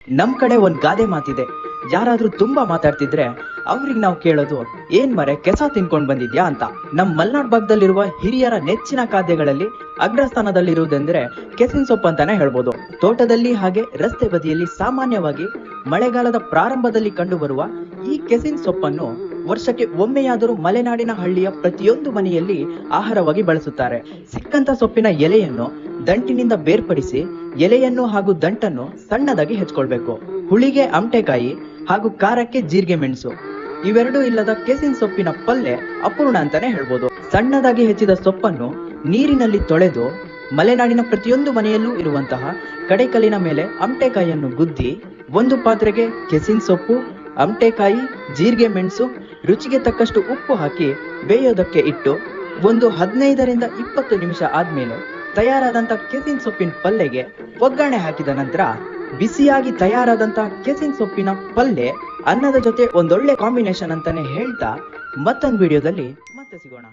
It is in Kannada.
ನಮ್ ಕಡೆ ಒಂದ್ ಗಾದೆ ಮಾತಿದೆ, ಯಾರಾದ್ರೂ ತುಂಬಾ ಮಾತಾಡ್ತಿದ್ರೆ ಅವ್ರಿಗೆ ನಾವು ಕೇಳೋದು, ಏನ್ ಮರೆ ಕೆಸ ತಿನ್ಕೊಂಡ್ ಬಂದಿದ್ಯಾ ಅಂತ. ನಮ್ ಮಲ್ನಾಡ್ ಭಾಗದಲ್ಲಿರುವ ಹಿರಿಯರ ನೆಚ್ಚಿನ ಖಾದ್ಯಗಳಲ್ಲಿ ಅಗ್ರಸ್ಥಾನದಲ್ಲಿರುವುದೆಂದ್ರೆ ಕೆಸಿನ್ ಸೊಪ್ಪು ಅಂತಾನೆ ಹೇಳ್ಬೋದು. ತೋಟದಲ್ಲಿ ಹಾಗೆ ರಸ್ತೆ ಬದಿಯಲ್ಲಿ ಸಾಮಾನ್ಯವಾಗಿ ಮಳೆಗಾಲದ ಪ್ರಾರಂಭದಲ್ಲಿ ಕಂಡು ಬರುವ ಈ ಕೆಸಿನ್ ಸೊಪ್ಪನ್ನು ವರ್ಷಕ್ಕೆ ಒಮ್ಮೆಯಾದರೂ ಮಲೆನಾಡಿನ ಹಳ್ಳಿಯ ಪ್ರತಿಯೊಂದು ಮನೆಯಲ್ಲಿ ಆಹಾರವಾಗಿ ಬಳಸುತ್ತಾರೆ. ಸಿಕ್ಕಂತ ಸೊಪ್ಪಿನ ಎಲೆಯನ್ನು ದಂಟಿನಿಂದ ಬೇರ್ಪಡಿಸಿ ಎಲೆಯನ್ನು ಹಾಗೂ ದಂಟನ್ನು ಸಣ್ಣದಾಗಿ ಹೆಚ್ಕೊಳ್ಬೇಕು. ಹುಳಿಗೆ ಅಮಟೆಕಾಯಿ ಹಾಗೂ ಖಾರಕ್ಕೆ ಜೀರಿಗೆ ಮೆಣಸು ಇವೆರಡೂ ಇಲ್ಲದ ಕೆಸಿನ್ ಸೊಪ್ಪಿನ ಪಲ್ಯ ಅಪೂರ್ಣ ಅಂತಾನೆ ಹೇಳ್ಬೋದು. ಸಣ್ಣದಾಗಿ ಹೆಚ್ಚಿದ ಸೊಪ್ಪನ್ನು ನೀರಿನಲ್ಲಿ ತೊಳೆದು ಮಲೆನಾಡಿನ ಪ್ರತಿಯೊಂದು ಮನೆಯಲ್ಲೂ ಇರುವಂತಹ ಕಡೆಕಲ್ಲಿನ ಮೇಲೆ ಅಮಟೆಕಾಯಿಯನ್ನು ಗುದ್ದಿ ಒಂದು ಪಾತ್ರೆಗೆ ಕೆಸಿನ್ ಸೊಪ್ಪು, ಅಮಟೆಕಾಯಿ, ಜೀರಿಗೆ ಮೆಣಸು, ರುಚಿಗೆ ತಕ್ಕಷ್ಟು ಉಪ್ಪು ಹಾಕಿ ಬೇಯೋದಕ್ಕೆ ಇಟ್ಟು ಒಂದು 15ರಿಂದ 20 ನಿಮಿಷ ಆದ್ಮೇಲೆ ತಯಾರಾದಂತ ಕೆಸಿನ್ ಸೊಪ್ಪಿನ ಪಲ್ಯಗೆ ಒಗ್ಗರಣೆ ಹಾಕಿದ ನಂತರ ಬಿಸಿಯಾಗಿ ತಯಾರಾದಂತ ಕೆಸಿನ್ ಸೊಪ್ಪಿನ ಪಲ್ಯ ಅನ್ನದ ಜೊತೆ ಒಂದೊಳ್ಳೆ ಕಾಂಬಿನೇಷನ್ ಅಂತಾನೆ ಹೇಳ್ತಾ ಮತ್ತೊಂದು ವಿಡಿಯೋದಲ್ಲಿ ಮತ್ತೆ ಸಿಗೋಣ.